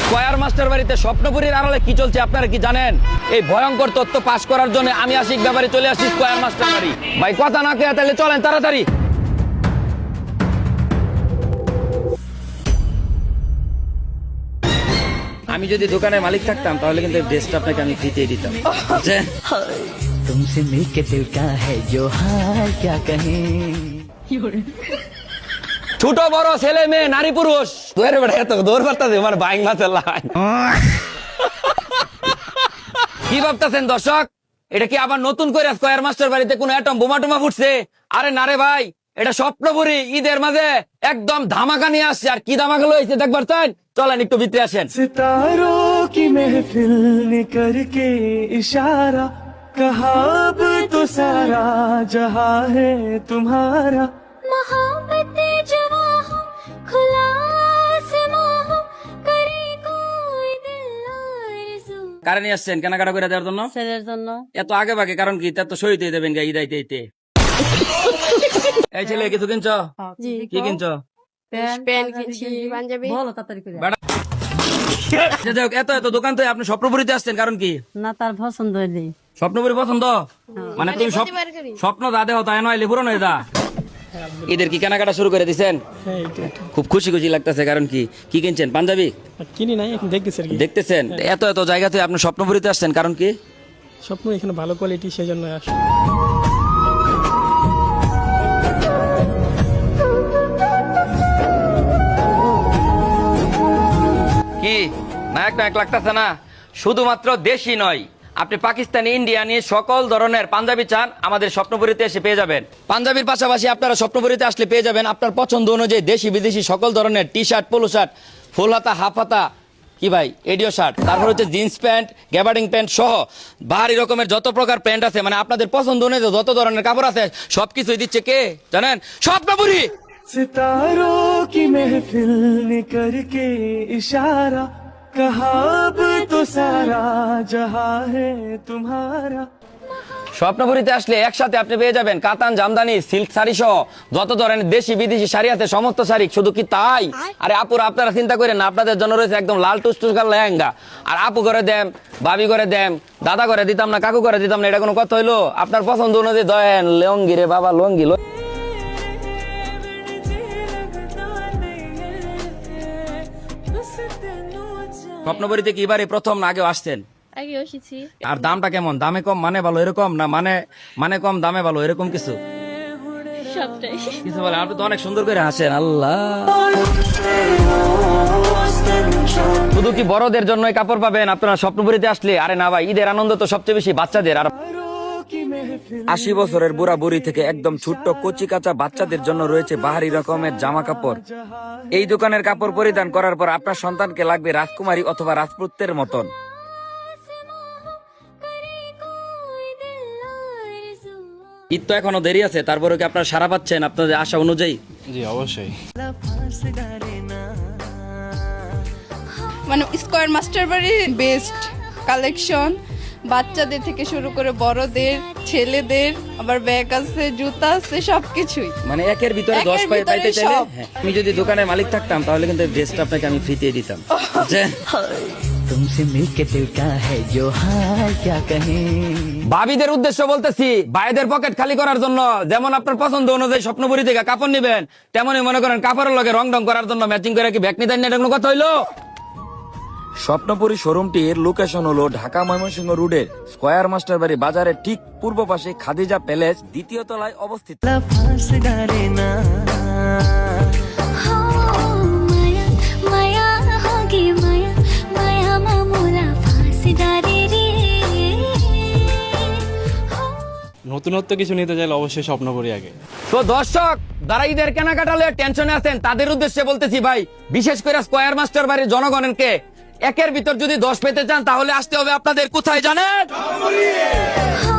Square master বাড়িতে স্বপ্নপুরীর আড়ালে কি চলছে আপনারা কি জানেন? এই ভয়ঙ্কর তথ্য পাস করার জন্য আমি আশিক ব্যাপারে চলে আসছি স্কয়ার মাস্টার বাড়ি। ভাই কথা না কে তাহলে চলেন তাড়াতাড়ি। আমি যদি দোকানের মালিক থাকতাম তাহলে কিন্তু ড্রেসটা আপনাকে আমি ফ্রিতে দিতাম। বুঝছেন? तुमसे मिलके दिल का है जो हाल क्या कहें। ছোট বড় ছেলে মেয়ে নারী পুরুষ দৌড়ে বেড়ে এত দৌড় পারতাছে আমার বাইক না চালায়। কি ভাবতেছেন দর্শক, এটা কি আবার নতুন করে স্কয়ার মাস্টার বাড়িতে কোনো অ্যাটম বোমা টোমা ফুটছে? আরে না রে ভাই, এটা স্বপ্নপুরী ঈদের মাঝে একদম ধামাকা নিয়ে আসছে। আর কি ধামাকা হয়েছে দেখবার চান? চলেন একটু ভিতরে আসেন। सितारों की महफिल ने करके इशारा कहा अब तो सारा जहां है तुम्हारा। मोहब्बत जवां हो खुला आसमां हो करे कोई दिल आरज़ू। কারে নিয়ে আসছেন কেনাকাটা করে দেওয়ার জন্য? ছেলের জন্য। এত আগে ভাগে কারণ কি? তা তো সহিত দেবেন গা ঈদ আইতে আইতে। এই ছেলে কিছু কিনছ? জি। কি কিনছ? প্যান্ট কিনছি, পাঞ্জাবি। বলো তাড়াতাড়ি করে। যাই হোক, এত এত দোকান থেকে আপনি স্বপ্নপুরীতে আসছেন কারণ কি? না তার পছন্দ হয়নি। স্বপ্নপুরী পছন্দ? মানে তুমি স্বপ্ন যা দেহ তাই নয় লিপুরন হয়ে যা। ঈদের কি কেনাকাটা শুরু করে দিছেন? খুব খুশি খুশি লাগতেছে কারণ কি? কি কিনছেন? পাঞ্জাবি কিনি নাই, এখন দেখতেছি আর কি। দেখতেছেন? এত এত জায়গা থেকে আপনি স্বপ্নপুরীতে আসছেন কারণ কি? স্বপ্ন এখানে ভালো কোয়ালিটি, সেই জন্য আসি। কি নায়ক নায়ক লাগতেছে না? শুধুমাত্র দেশি নয়, আপনি পাকিস্তানি ইন্ডিয়ানি সকল ধরনের পাঞ্জাবি চান আমাদের স্বপ্নপুরীতে এসে পেয়ে যাবেন। পাঞ্জাবির পাশাপাশি আপনারা স্বপ্নপুরীতে আসলে পেয়ে যাবেন আপনার পছন্দ অনুযায়ী দেশি বিদেশি সকল ধরনের টি শার্ট, পোলো শার্ট, ফুল হাতা, হাফ হাতা, কি ভাই এডিও শার্ট, তারপর হচ্ছে জিন্স প্যান্ট, গ্যাবার্ডিং প্যান্ট সহ বাহারি রকমের যত প্রকার প্যান্ট আছে, মানে আপনাদের পছন্দ অনুযায়ী যত ধরনের কাপড় আছে সবকিছুই দিচ্ছে কে জানেন? স্বপ্নপুরী। सितारों की महफिल ने करके इशारा कहा अब तो सारा जहां है तुम्हारा। স্বপ্নপুরীতে আসলে একসাথে আপনি পেয়ে যাবেন কাতান, জামদানি, সিল্ক শাড়ি সহ যত ধরনের দেশি বিদেশি শাড়ি আছে সমস্ত শাড়ি। শুধু কি তাই? আরে আপুরা আপনারা চিন্তা করেন না, আপনাদের জন্য রয়েছে একদম লাল টুসটুসকার লেহেঙ্গা। আর আপু করে দেন, ভাবি করে দেন, দাদা করে দিতাম না, কাকু করে দিতাম না, এটা কোনো কথা হইলো? আপনার পছন্দ অনুযায়ী দেন লঙ্গি রে বাবা, লঙ্গি। স্বপ্নপুরীতে কি এবারে প্রথম না আগেও আসছেন? আগে এসেছি। আর দামটা কেমন? দামে কম মানে ভালো এরকম না মানে কম দামে ভালো এরকম কিছু সবটাই। কিছু বলে? আপনি তো অনেক সুন্দর করে হাসেন। আল্লাহ, শুধু কি বড়দের জন্যই কাপড় পাবেন আপনারা স্বপ্নপুরীতে আসলে? আরে না ভাই, ঈদের আনন্দ তো সবচেয়ে বেশি বাচ্চাদের। আর 80 বছরের বুড়া বুড়ি থেকে একদম ছোট্ট কচি কাঁচা বাচ্চাদের জন্য রয়েছে বাহারি রকমের জামা কাপড়। এই দোকানের কাপড় পরিধান করার পর আপনার সন্তানকে লাগবে রাজকুমারী অথবা রাজপুত্রের মতন। ঈদ তো এখনো দেরি আছে, তারপরে কি আপনারা সারা পাচ্ছেন আপনাদের আশা অনুযায়ী? জি অবশ্যই। মানে স্কয়ার মাস্টার বাড়ির বেস্ট কালেকশন, বাচ্চাদের থেকে শুরু করে বড়দের, ছেলেদের, আবার ব্যাগ আছে, জুতা আছে, সবকিছুই। মানে একের ভিতরে একের 10 পাইতে ভিতরে চাইলে সব। হ্যাঁ। আমি যদি দোকানের মালিক থাকতাম তাহলে কিন্তু ড্রেসটা আপনাকে আমি ফ্রিতে দিতাম। বুঝছেন? तुमसे मिलके दिल का है जो हाल क्या कहें। ভাবিদের উদ্দেশ্য বলতেছি, ভাইদের পকেট খালি করার জন্য যেমন আপনার পছন্দ অনুযায়ী স্বপ্নপুরী থেকে কাপড় নিবেন, তেমনই মনে করেন কাপড়ের লগে রং ঢং করার জন্য ম্যাচিং করে কি ব্যাগ নিতেন না, এটা কোনো কথা হইলো? স্বপ্নপুরী শোরুমটির লোকেশন হলো ঢাকা ময়মনসিংহ রোডের স্কয়ার মাস্টার বাড়ি বাজারের ঠিক পূর্ব পাশে খাদিজা প্যালেস দ্বিতীয় তলায় অবস্থিত। फांस डाले ना हो माया माया होगी माया माया मामूला फांसीदारी रे। নতুনত্ব কিছু নিতে চাইলে অবশ্যই স্বপ্নপুরী আগে। তো দর্শক যারা ঈদের কেনাকাটালে টেনশনে আছেন তাদের উদ্দেশ্যে বলতেছি ভাই, বিশেষ করে স্কয়ার মাস্টার বাড়ির জনগণকে একের ভিতর যদি 10 পেতে চান তাহলে আসতে হবে আপনাদের কোথায় জানেন? हो